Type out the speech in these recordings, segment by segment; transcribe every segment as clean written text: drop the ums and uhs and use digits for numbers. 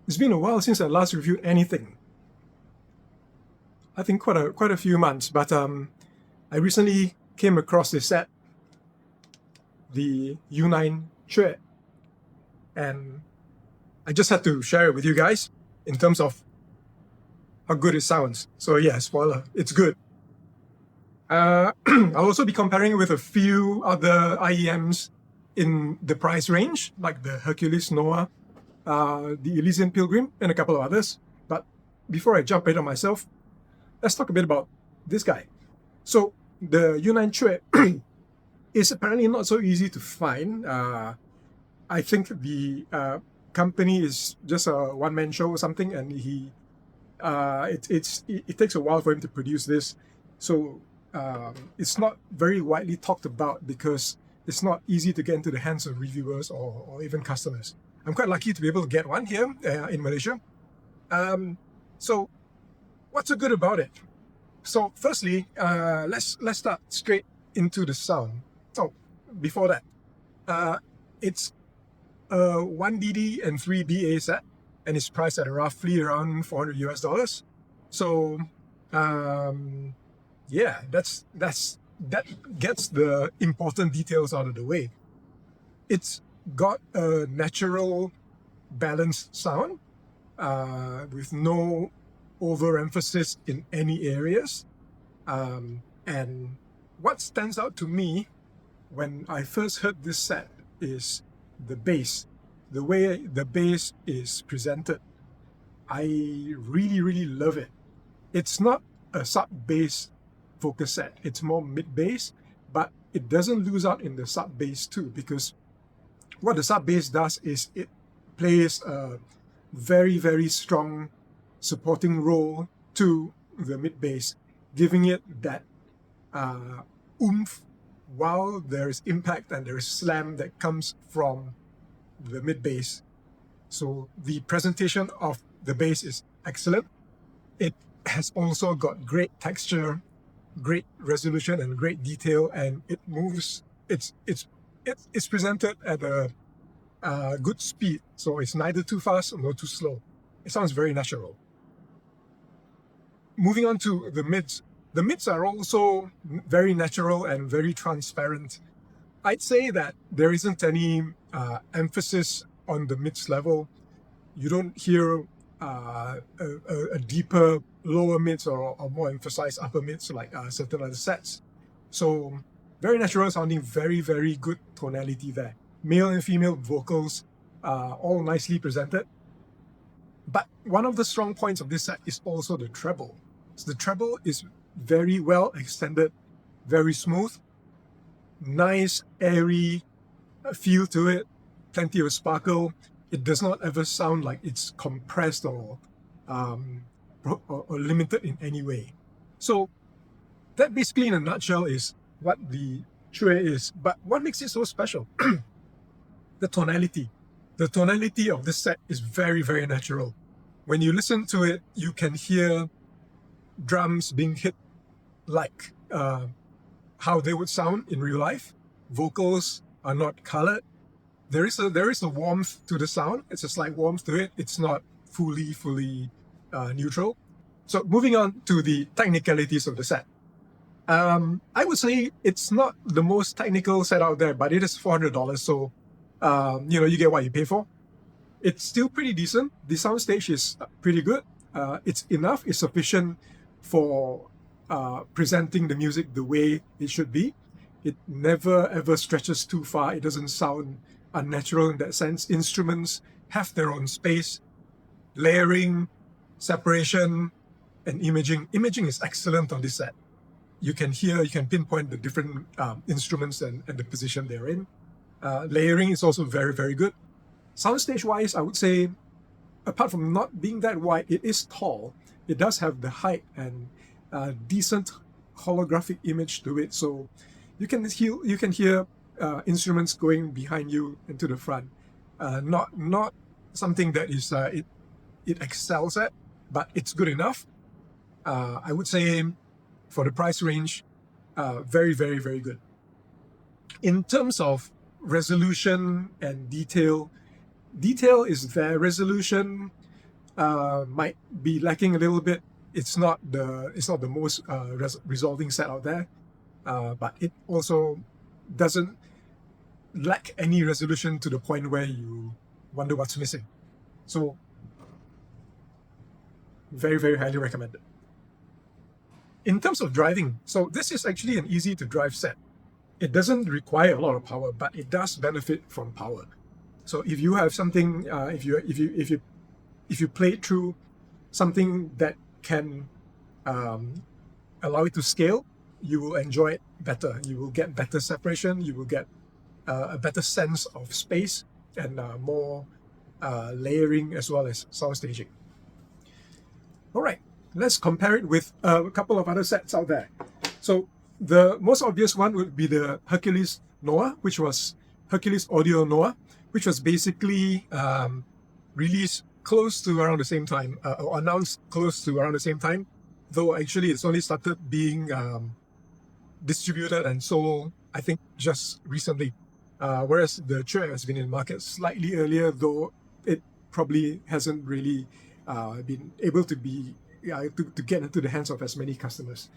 It's been a while since I last reviewed anything. I think quite a few months, but I recently came across this set, the Yu9 Que, and I just had to share it with you guys in terms of how good it sounds. So yeah, spoiler, it's good. I'll also be comparing it with a few other IEMs in the price range, like the Hercules Noah, the Elizian Pilgrim, and a couple of others. But before I jump into myself, let's talk a bit about this guy. So the Yu9 Que is apparently not so easy to find. I think the company is just a one-man show or something, and it takes a while for him to produce this. So it's not very widely talked about because it's not easy to get into the hands of reviewers or even customers. I'm quite lucky to be able to get one here in Malaysia. So what's so good about it? So firstly, let's start straight into the sound. Oh, before that, it's a 1DD and 3BA set, and it's priced at roughly around $400 US. So yeah, that gets the important details out of the way. It's got a natural balanced sound with no overemphasis in any areas. And what stands out to me when I first heard this set is the bass. The way the bass is presented, I really love it. It's not a sub-bass focus set, it's more mid-bass, but it doesn't lose out in the sub-bass too, because what the sub-bass does is it plays a very strong supporting role to the mid-bass, giving it that oomph while there is impact and there is slam that comes from the mid-bass. So the presentation of the bass is excellent. It has also got great texture, great resolution, and great detail, and it moves. It's presented at a good speed, so it's neither too fast nor too slow. It sounds very natural. Moving on to the mids. The mids are also very natural and very transparent. I'd say that there isn't any emphasis on the mids level. You don't hear a deeper lower mids or more emphasized upper mids like certain other sets. So very natural sounding, very good tonality there. Male and female vocals all nicely presented. But one of the strong points of this set is also the treble. So the treble is very well extended, very smooth, nice airy feel to it, plenty of sparkle. It does not ever sound like it's compressed or limited in any way. So that basically in a nutshell is what the Que is. But what makes it so special? The tonality. The tonality of this set is very natural. When you listen to it, you can hear drums being hit like how they would sound in real life. Vocals are not colored. There is a warmth to the sound. It's a slight warmth to it. It's not fully neutral. So moving on to the technicalities of the set. I would say it's not the most technical set out there, but it is $400. So you get what you pay for. It's still pretty decent. The soundstage is pretty good. It's enough. It's sufficient for presenting the music the way it should be. It never ever stretches too far. It doesn't sound unnatural in that sense. Instruments have their own space. Layering, separation, and imaging. Imaging is excellent on this set. You can pinpoint the different instruments and the position they're in. Layering is also very good. Soundstage wise, I would say, apart from not being that wide, it is tall. It does have the height and decent holographic image to it. So you can hear instruments going behind you and to the front. Not something that is it excels at, but it's good enough. I would say for the price range, very good. In terms of resolution and detail is there. Resolution might be lacking a little bit. It's not the most resolving set out there, but it also doesn't lack any resolution to the point where you wonder what's missing. So very, very highly recommended. In terms of driving, so this is actually an easy to drive set. It doesn't require a lot of power, but it does benefit from power. So if you have something, if you play through something that can allow it to scale, you will enjoy it better. You will get better separation. You will get a better sense of space and more layering as well as sound staging. All right, let's compare it with a couple of other sets out there. So the most obvious one would be the Hercules Noah, which was Hercules Audio Noah, which was basically released close to around the same time, or announced close to around the same time, though actually it's only started being distributed and sold, I think, just recently. Whereas the Tre has been in market slightly earlier, though it probably hasn't really been able to be to get into the hands of as many customers.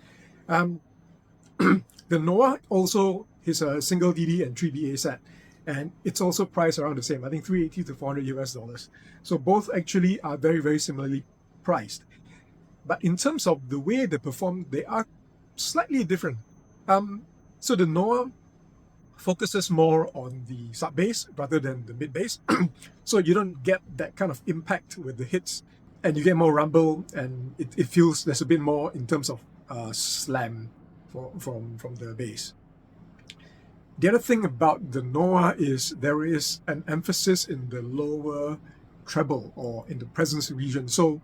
The Noah also is a single DD and 3BA set, and it's also priced around the same. I think $380 to $400 US. So both actually are very, very similarly priced. But in terms of the way they perform, they are slightly different. So the Noah focuses more on the sub bass rather than the mid bass, so you don't get that kind of impact with the hits, and you get more rumble, and it feels there's a bit more in terms of slam from the bass. The other thing about the Noah is there is an emphasis in the lower treble or in the presence region, so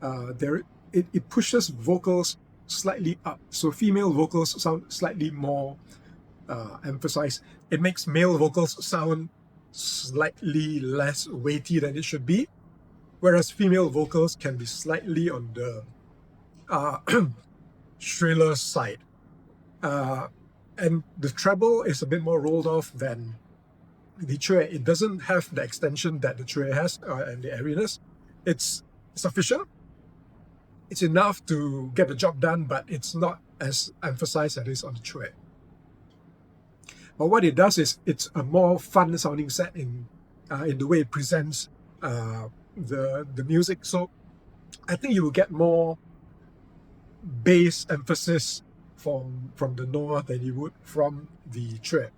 it pushes vocals slightly up, so female vocals sound slightly more emphasized. It makes male vocals sound slightly less weighty than it should be, whereas female vocals can be slightly on the shriller side. And the treble is a bit more rolled off than the Tre. It doesn't have the extension that the Tre has and the airiness. It's sufficient. It's enough to get the job done, but it's not as emphasized as it is on the Tre. But what it does is it's a more fun sounding set in the way it presents the music. So I think you will get more bass emphasis from the Noah than you would from the Tre.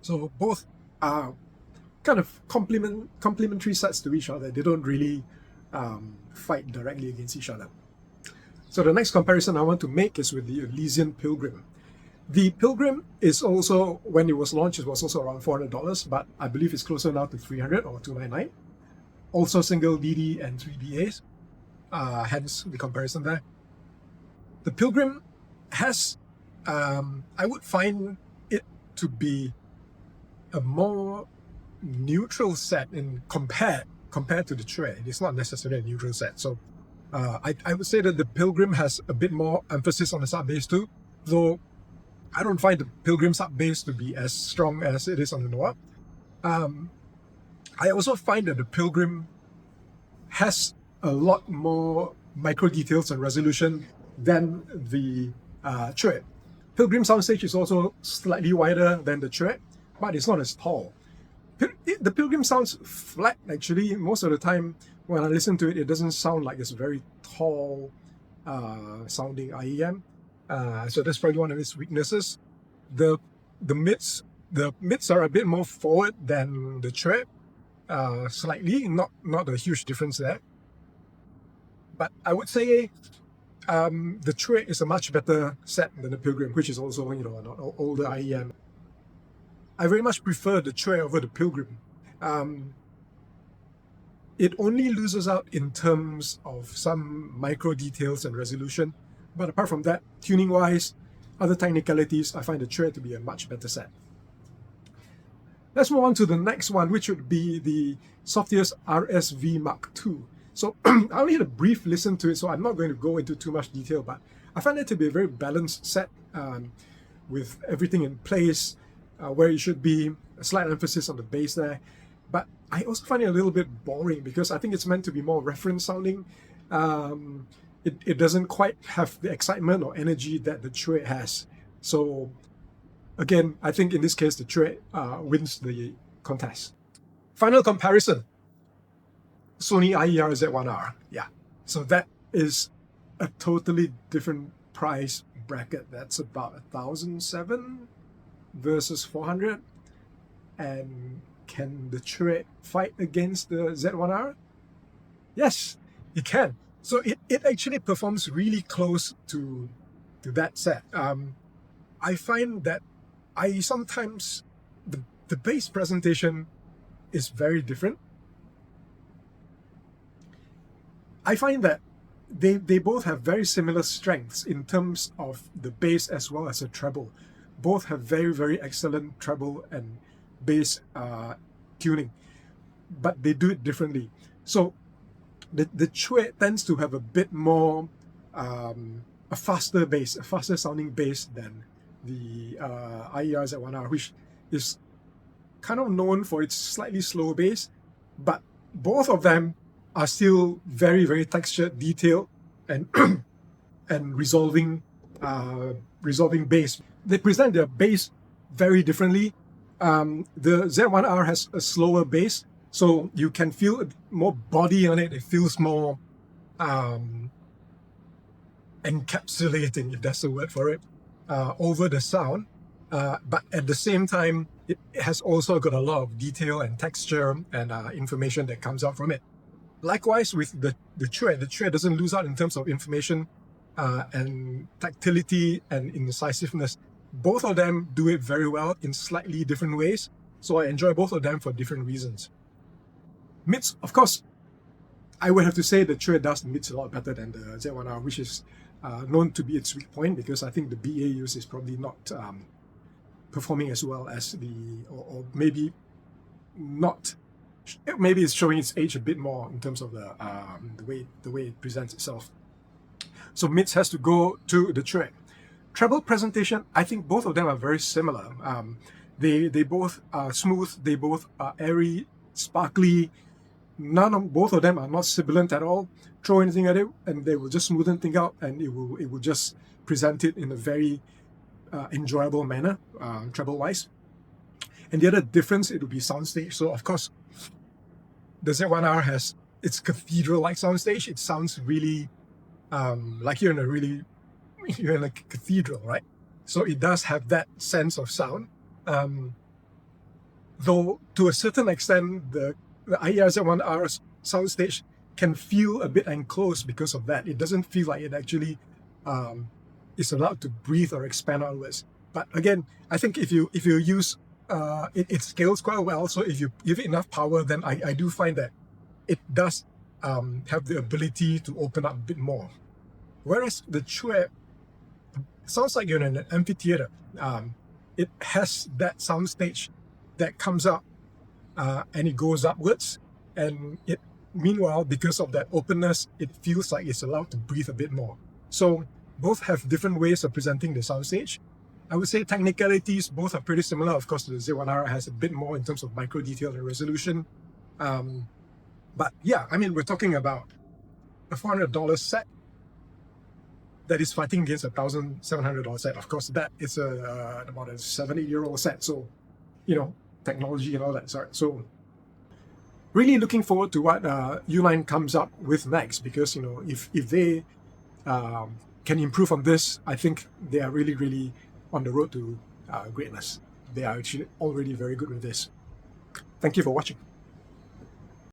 So both are kind of complementary sets to each other. They don't really fight directly against each other. So the next comparison I want to make is with the Elizian Pilgrim. The Pilgrim is also, when it was launched, it was also around $400, but I believe it's closer now to $300 or $299. Also single DD and 3BAs, hence the comparison there. The Pilgrim has, I would find it to be a more neutral set in compared to the Tre. It's not necessarily a neutral set. So I would say that the Pilgrim has a bit more emphasis on the sub bass too, though I don't find the Pilgrim sub bass to be as strong as it is on the Noah. I also find that the Pilgrim has a lot more micro details and resolution than the Tre. Pilgrim soundstage is also slightly wider than the Tre, but it's not as tall. The Pilgrim sounds flat actually. Most of the time when I listen to it, it doesn't sound like it's a very tall sounding IEM. So that's probably one of its weaknesses. The mids are a bit more forward than the Tre, slightly, not a huge difference there. But I would say the Tre is a much better set than the Pilgrim, which is also an older IEM. I very much prefer the Tre over the Pilgrim. It only loses out in terms of some micro details and resolution. But apart from that, tuning-wise, other technicalities, I find the Tre to be a much better set. Let's move on to the next one, which would be the Softears RSV Mark II. So I only had a brief listen to it, so I'm not going to go into too much detail, but I find it to be a very balanced set with everything in place where it should be, a slight emphasis on the bass there. but I also find it a little bit boring because I think it's meant to be more reference sounding. It doesn't quite have the excitement or energy that the True has. So again, I think in this case, the True wins the contest. Final comparison, Sony IER-Z1R. Yeah, so that is a totally different price bracket. That's about 1,007 versus 400. And can the True fight against the Z1R? Yes, it can. So it actually performs really close to that set. I find that I sometimes, the base presentation is very different. I find that they both have very similar strengths in terms of the bass as well as the treble. Both have very, very excellent treble and bass tuning, but they do it differently. So the True tends to have a bit more a faster bass, a faster sounding bass than the IER-Z1R, which is kind of known for its slightly slower bass, but both of them are still very, very textured, detailed, and and resolving bass. They present their bass very differently. The Z1R has a slower bass, so you can feel more body on it. It feels more encapsulating, if that's the word for it, over the sound. But at the same time, it has also got a lot of detail and texture and information that comes out from it. Likewise with the True doesn't lose out in terms of information and tactility and incisiveness. Both of them do it very well in slightly different ways, so I enjoy both of them for different reasons. Mids, of course, I would have to say the True does the mids a lot better than the Z1R, which is known to be its weak point, because I think the BA use is probably not performing as well as or maybe not. Maybe it's showing its age a bit more in terms of the way it presents itself. So mids has to go to the True. Treble presentation, I think both of them are very similar. They both are smooth, they both are airy, sparkly. Both of them are not sibilant at all. Throw anything at it and they will just smoothen things out, and it will just present it in a very enjoyable manner, treble wise. And the other difference, it will be soundstage. So of course, the Z1R has its cathedral-like soundstage. It sounds really like you're in a cathedral, right? So it does have that sense of sound. Though to a certain extent, the IER-Z1R soundstage can feel a bit enclosed because of that. It doesn't feel like it actually is allowed to breathe or expand outwards. But again, I think if you use it scales quite well. So if you give it enough power, then I do find that it does have the ability to open up a bit more. Whereas the True sounds like you're in an amphitheater. It has that soundstage that comes up and it goes upwards, and meanwhile, because of that openness, it feels like it's allowed to breathe a bit more. So both have different ways of presenting the soundstage. I would say technicalities, both are pretty similar. Of course, the Z1R has a bit more in terms of micro detail and resolution. But yeah, I mean, we're talking about a $400 set that is fighting against a $1,700 set. Of course, that is about a 7-8-year-old set. So, you know, technology and all that. So really looking forward to what Yu9 comes up with next, because, you know, if they can improve on this, I think they are really, really on the road to greatness. They are actually already very good with this. Thank you for watching.